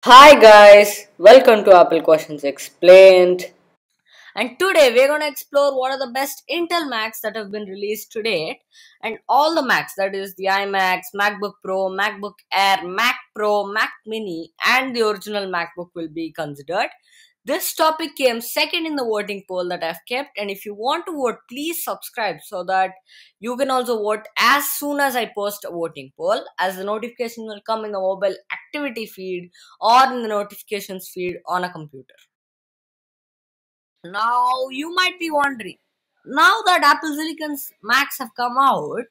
Hi guys, welcome to Apple Questions Explained. And today we're going to explore what are the best Intel Macs that have been released to date, and all the Macs, that is the iMacs, MacBook Pro, MacBook Air, Mac Pro, Mac Mini, and the original MacBook will be considered. This topic came second in the voting poll that I've kept, and if you want to vote, please subscribe so that you can also vote as soon as I post a voting poll, as the notification will come in the mobile activity feed or in the notifications feed on a computer. Now, you might be wondering, now that Apple Silicon's Macs have come out,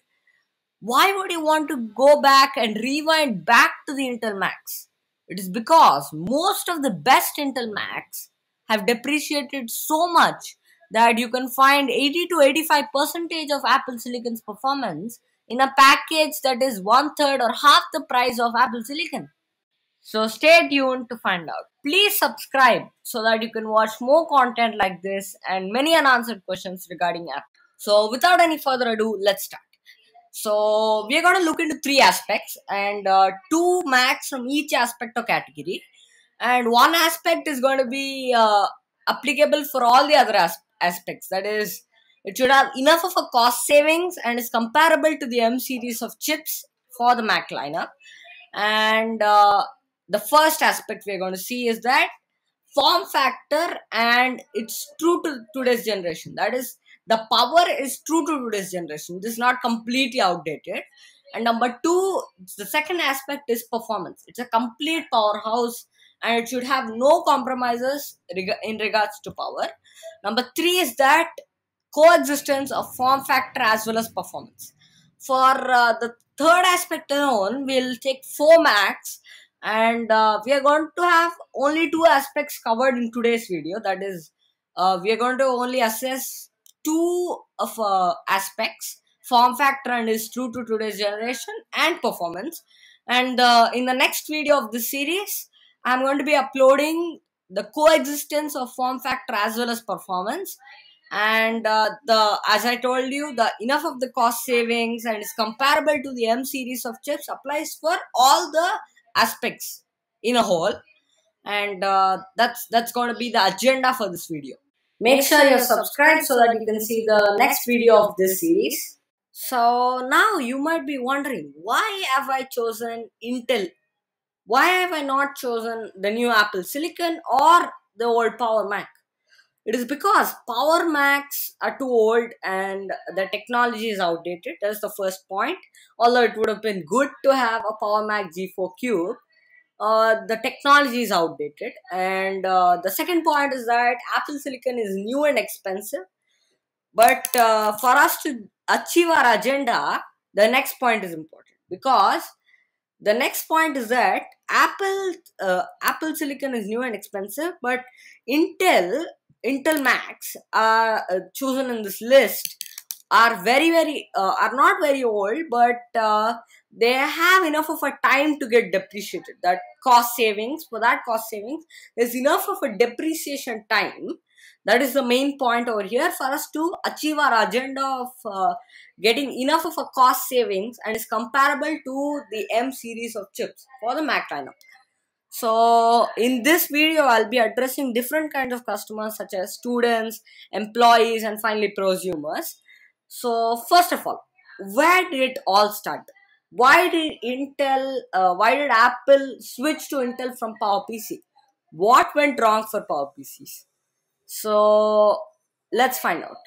why would you want to go back and rewind back to the Intel Macs? It is because most of the best Intel Macs have depreciated so much that you can find 80 to 85 percentage of Apple Silicon's performance in a package that is one third or half the price of Apple Silicon. So stay tuned to find out. Please subscribe so that you can watch more content like this and many unanswered questions regarding Apple. So without any further ado, let's start. So we are going to look into three aspects and two Macs from each aspect or category. And one aspect is going to be applicable for all the other aspects. That is, it should have enough of a cost savings and is comparable to the M series of chips for the Mac lineup. And the first aspect we're going to see is that form factor, and it's true to today's generation. That is, the power is true to today's generation. This is not completely outdated. And number two, the second aspect is performance. It's a complete powerhouse and it should have no compromises in regards to power. Number three is that coexistence of form factor as well as performance. For the third aspect alone, we'll take 4 Macs, and we are going to have only two aspects covered in today's video. That is, we are going to only assess two of aspects: form factor and is true to today's generation, and performance. And in the next video of this series, I'm going to be uploading the coexistence of form factor as well as performance. And the as I told you, the enough of the cost savings and is comparable to the M series of chips applies for all the aspects in a whole. And that's going to be the agenda for this video. Make sure you're subscribed so that you can see the next video of this series. So now you might be wondering, why have I chosen Intel? Why have I not chosen the new Apple Silicon or the old Power Mac? It is because Power Macs are too old and the technology is outdated. That's the first point. Although it would have been good to have a Power Mac G4 Cube, the technology is outdated. And the second point is that Apple Silicon is new and expensive. But for us to achieve our agenda, the next point is important, because the next point is that Apple Silicon is new and expensive, but Intel Macs are chosen in this list are are not very old, but they have enough of a time to get depreciated. That cost savings For that cost savings, there's enough of a depreciation time. That is the main point over here for us to achieve our agenda of getting enough of a cost savings and is comparable to the M series of chips for the Mac lineup. So in this video, I'll be addressing different kinds of customers such as students, employees, and finally prosumers. So first of all, where did it all start? Why did Apple switch to Intel from PowerPC? What went wrong for PowerPCs? So let's find out.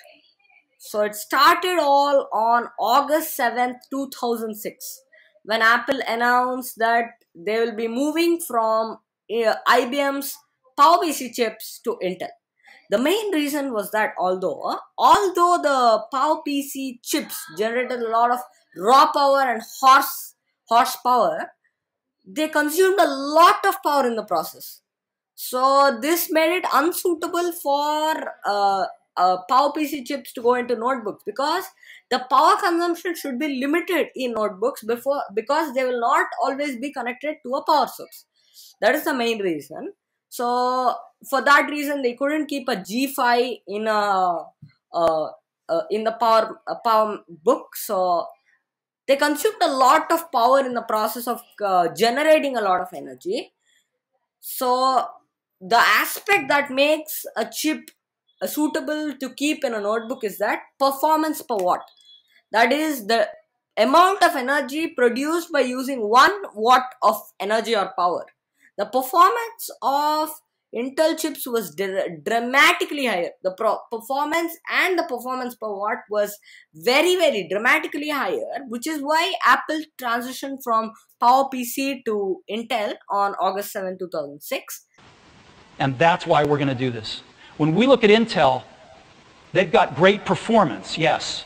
So it started all on August 7th, 2006, when Apple announced that they will be moving from IBM's PowerPC chips to Intel. The main reason was that although the PowerPC chips generated a lot of raw power and horsepower, they consumed a lot of power in the process. So this made it unsuitable for PowerPC chips to go into notebooks, because the power consumption should be limited in notebooks because they will not always be connected to a power source. That is the main reason. So for that reason, they couldn't keep a G5 in the power book. So they consumed a lot of power in the process of generating a lot of energy. So the aspect that makes a chip suitable to keep in a notebook is that performance per watt. That is the amount of energy produced by using 1 watt of energy or power. The performance of Intel chips was dramatically higher. The performance and the performance per watt was very dramatically higher, which is why Apple transitioned from PowerPC to Intel on August 7, 2006. And that's why we're going to do this. When we look at Intel, they've got great performance, yes,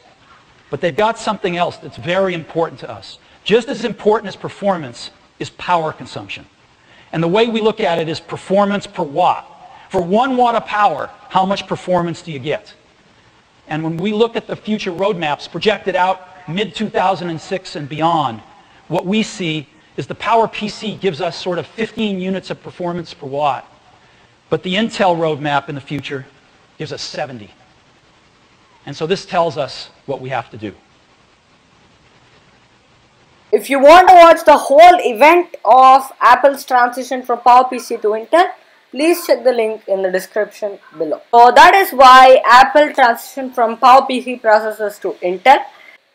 but they've got something else that's very important to us. Just as important as performance is power consumption. And the way we look at it is performance per watt. For 1 watt of power, how much performance do you get? And when we look at the future roadmaps projected out mid-2006 and beyond, what we see is the PowerPC gives us sort of 15 units of performance per watt. But the Intel roadmap in the future gives us 70. And so this tells us what we have to do. If you want to watch the whole event of Apple's transition from PowerPC to Intel, please check the link in the description below. So that is why Apple transitioned from PowerPC processors to Intel.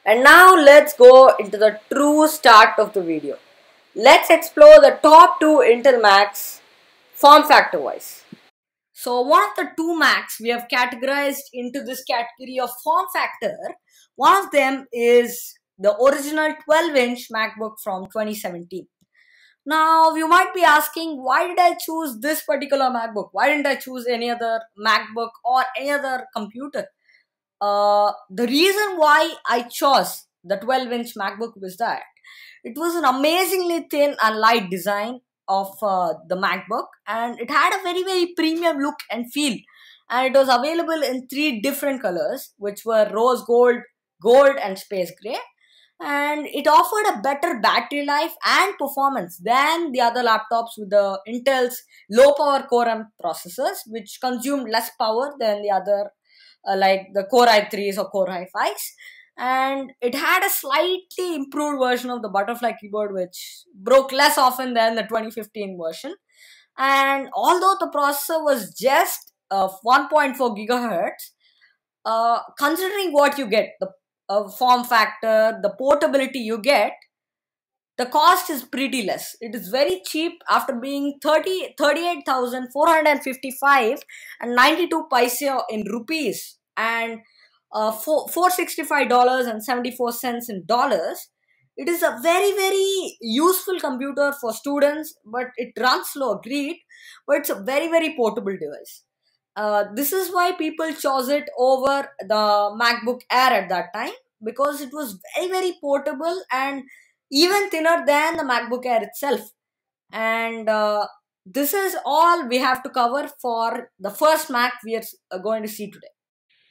And now let's go into the true start of the video. Let's explore the top 2 Intel Macs form factor wise. So one of the 2 Macs we have categorized into this category of form factor. One of them is the original 12-inch MacBook from 2017. Now you might be asking, why did I choose this particular MacBook? Why didn't I choose any other MacBook or any other computer? The reason why I chose the 12-inch MacBook was that it was an amazingly thin and light design of the MacBook, and it had a very premium look and feel, and it was available in 3 different colors, which were rose gold, gold and space gray, and it offered a better battery life and performance than the other laptops with the Intel's low power Core M processors, which consumed less power than the other like the Core i3s or Core i5s. And it had a slightly improved version of the butterfly keyboard, which broke less often than the 2015 version. And although the processor was just 1.4 gigahertz, considering what you get, the form factor, the portability you get, the cost is pretty less. It is very cheap after being 38,455 and 92 paise in rupees, and $465.74 in dollars. It is a very useful computer for students, but it runs slow, agreed, but it's a very portable device. This is why people chose it over the MacBook Air at that time, because it was very portable and even thinner than the MacBook Air itself. And this is all we have to cover for the first Mac we are going to see today.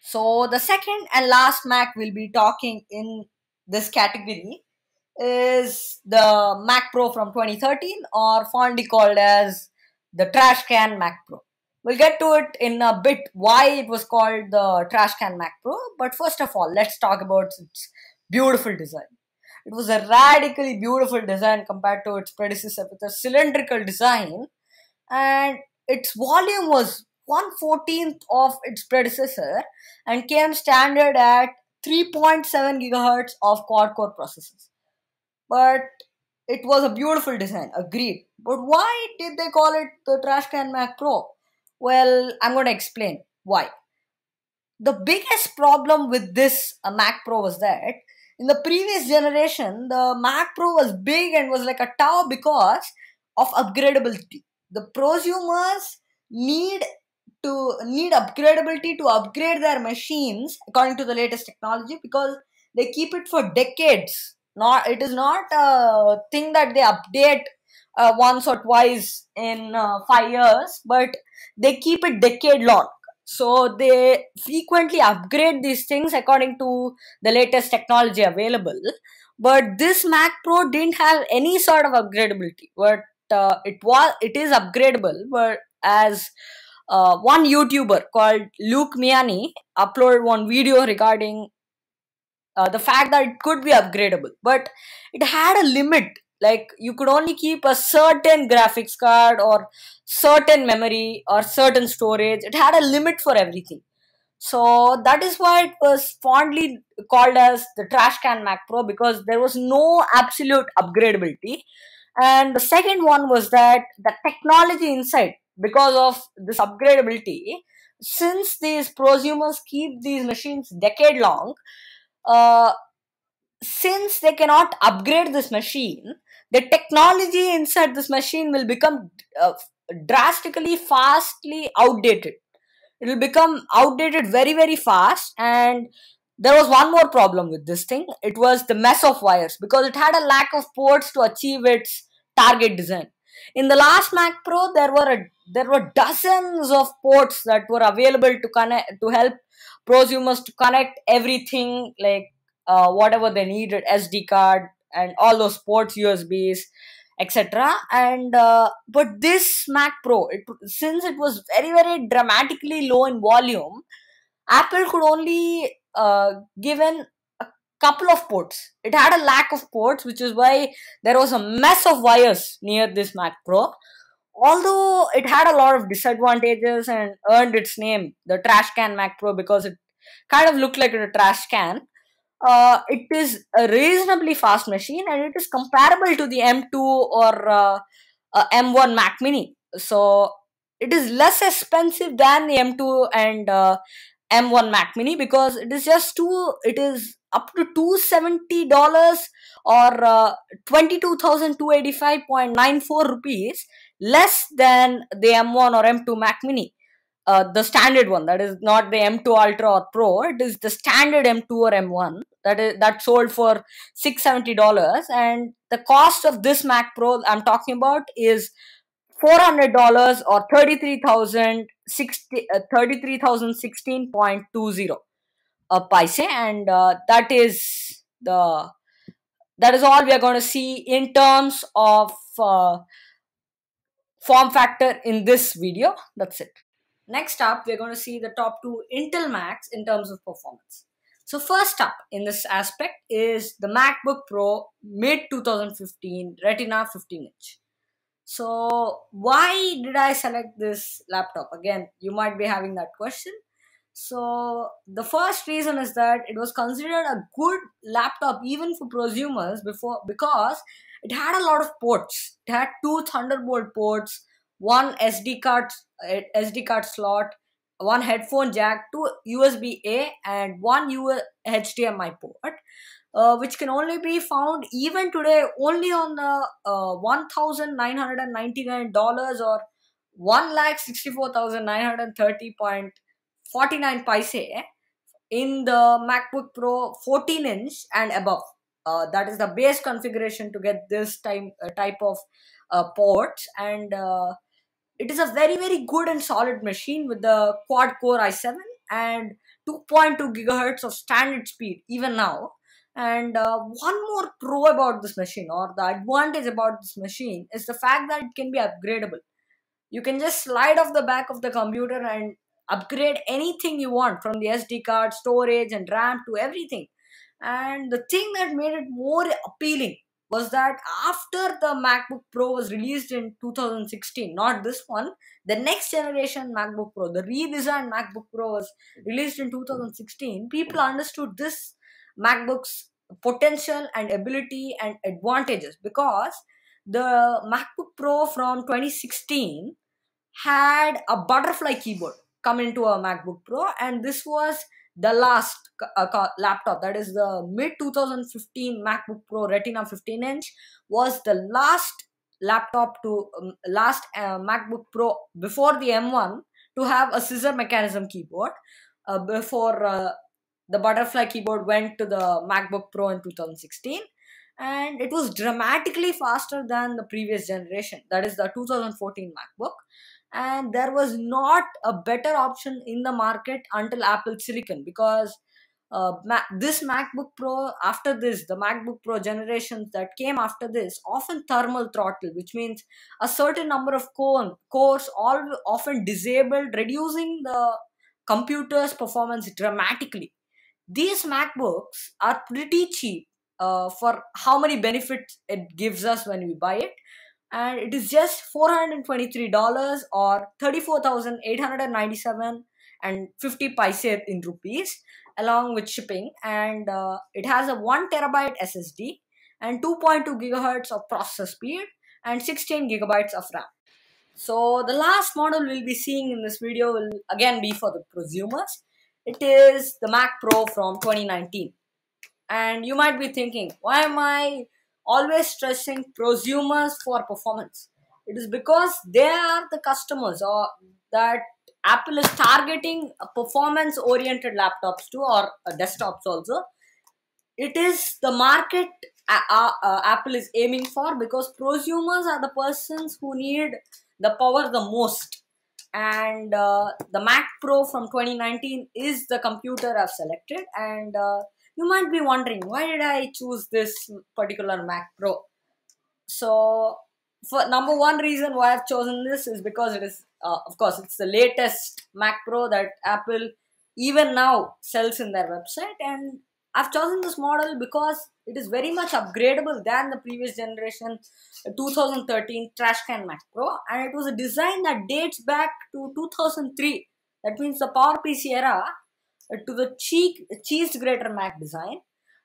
So the second and last Mac we'll be talking in this category is the Mac Pro from 2013, or fondly called as the Trash Can Mac Pro. We'll get to it in a bit why it was called the Trash Can Mac Pro, but first of all, let's talk about its beautiful design. It was a radically beautiful design compared to its predecessor with a cylindrical design, and its volume was 1/14 of its predecessor and came standard at 3.7 gigahertz of quad-core processors. But it was a beautiful design, agreed. But why did they call it the Trash Can Mac Pro? Well, I'm going to explain why. The biggest problem with this Mac Pro was that in the previous generation, the Mac Pro was big and was like a tower because of upgradability. The prosumers need upgradability to upgrade their machines according to the latest technology, because they keep it for decades. It is not a thing that they update once or twice in 5 years, but they keep it decade long. So they frequently upgrade these things according to the latest technology available. But this Mac Pro didn't have any sort of upgradability. But it is upgradable. But as one YouTuber called Luke Miani uploaded one video regarding the fact that it could be upgradable, but it had a limit Like you could only keep a certain graphics card or certain memory or certain storage. It had a limit for everything. So that is why it was fondly called as the trash can Mac Pro, because there was no absolute upgradability. And the second one was that the technology inside, because of this upgradability, since these prosumers keep these machines decade long, uh, since they cannot upgrade this machine, the technology inside this machine will become drastically, fastly outdated. It will become outdated very, very fast. And there was one more problem with this thing. It was the mess of wires, because it had a lack of ports to achieve its target design. In the last Mac Pro, there were dozens of ports that were available to connect, to help prosumers to connect everything, like whatever they needed, SD card and all those ports, USBs, etc. And but this Mac Pro, since it was very, very dramatically low in volume, Apple could only given a couple of ports. It had a lack of ports, which is why there was a mess of wires near this Mac Pro. Although it had a lot of disadvantages and earned its name, the trash can Mac Pro, because it kind of looked like a trash can. It is a reasonably fast machine, and it is comparable to the M2 or M1 Mac Mini. So it is less expensive than the M2 and M1 Mac Mini, because it is up to $270 or 22,285.94 rupees less than the M1 or M2 Mac Mini. The standard one, that is not the M2 Ultra or Pro, it is the standard M2 or M1 that sold for $670. And the cost of this Mac Pro I'm talking about is $400 or 33,016.20 paise. And that is all we are going to see in terms of form factor in this video. That's it. Next up, we're going to see the top two Intel Macs in terms of performance. So first up in this aspect is the MacBook Pro mid 2015 Retina 15-inch. So why did I select this laptop? Again, you might be having that question. So the first reason is that it was considered a good laptop even for prosumers before, because it had a lot of ports. It had two Thunderbolt ports, one SD card slot, one headphone jack, two USB A, and one HDMI port, which can only be found even today only on the $1,999 or 1,64,930.49 paise in the MacBook Pro 14-inch and above. That is the base configuration to get this type of ports. And it is a very, very good and solid machine with the quad-core i7 and 2.2 gigahertz of standard speed even now. And one more pro about this machine, or the advantage about this machine, is the fact that it can be upgradable. You can just slide off the back of the computer and upgrade anything you want, from the SD card, storage, and RAM to everything. And the thing that made it more appealing was that after the MacBook Pro was released in 2016, not this one, the next generation MacBook Pro, the redesigned MacBook Pro, was released in 2016, people understood this MacBook's potential and ability and advantages, because the MacBook Pro from 2016 had a butterfly keyboard come into a MacBook Pro, and this was the last laptop, that is the mid 2015 MacBook Pro Retina 15-inch, was the last laptop to last MacBook Pro before the M1 to have a scissor mechanism keyboard, before the butterfly keyboard went to the MacBook Pro in 2016. And it was dramatically faster than the previous generation, that is the 2014 MacBook. And there was not a better option in the market until Apple Silicon, because this MacBook Pro, after this, the MacBook Pro generations that came after this, often thermal throttle, which means a certain number of cores all often disabled, reducing the computer's performance dramatically. These MacBooks are pretty cheap, for how many benefits it gives us when we buy it. And it is just $423 or 34,897 and 50 paise in rupees, along with shipping. And it has a 1 terabyte SSD and 2.2 gigahertz of processor speed and 16 gigabytes of RAM. So the last model we'll be seeing in this video will again be for the prosumers. It is the Mac Pro from 2019. And you might be thinking, why am I always stressing prosumers for performance? It is because they are the customers or that Apple is targeting performance oriented laptops too, or desktops also. It is the market Apple is aiming for, because prosumers are the persons who need the power the most. And the Mac Pro from 2019 is the computer I've selected. And you might be wondering, why did I choose this particular Mac Pro? So, for number one reason why I've chosen this is because it is, of course, it's the latest Mac Pro that Apple even now sells in their website. And I've chosen this model because it is very much upgradable than the previous generation 2013 trash can Mac Pro, and it was a design that dates back to 2003. That means the PowerPC era, to the cheese grater Mac design,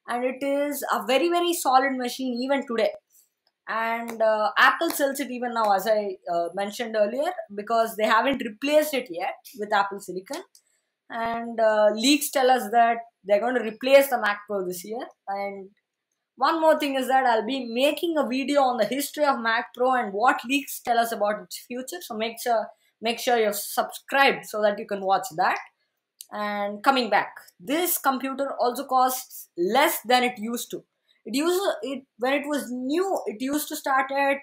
and it is a very solid machine even today. And Apple sells it even now, as I mentioned earlier, because they haven't replaced it yet with Apple Silicon. And leaks tell us that they're going to replace the Mac Pro this year. And one more thing is that I'll be making a video on the history of Mac Pro and what leaks tell us about its future. So make sure you're subscribed so that you can watch that. And coming back, this computer also costs less than it used to. When it was new, it used to start at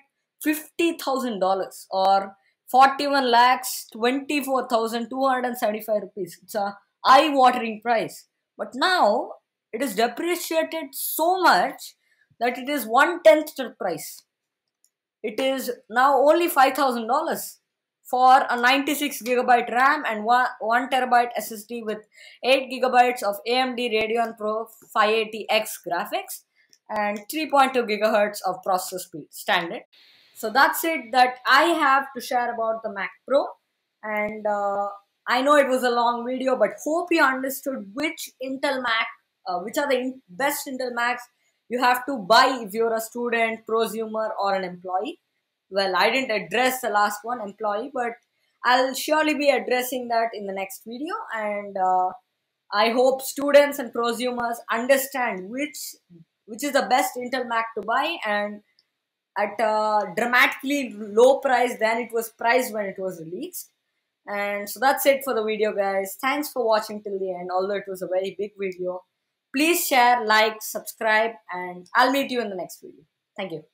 $50,000 or 41 lakhs 24,275 rupees. It's a eye-watering price. But now it is depreciated so much that it is 1/10 the price. It is now only $5,000 for a 96 gigabyte RAM and 1 terabyte SSD with 8 gigabytes of AMD Radeon Pro 580X graphics and 3.2 gigahertz of processor speed standard. So that's it that I have to share about the Mac Pro. And I know it was a long video, but hope you understood which Intel Mac, which are the best Intel Macs you have to buy if you're a student, prosumer, or an employee. Well, I didn't address the last one, employee, but I'll surely be addressing that in the next video. And I hope students and prosumers understand which is the best Intel Mac to buy, and at a dramatically low price than it was priced when it was released. And so that's it for the video, guys. Thanks for watching till the end, although it was a very big video. Please share, like, subscribe, and I'll meet you in the next video. Thank you.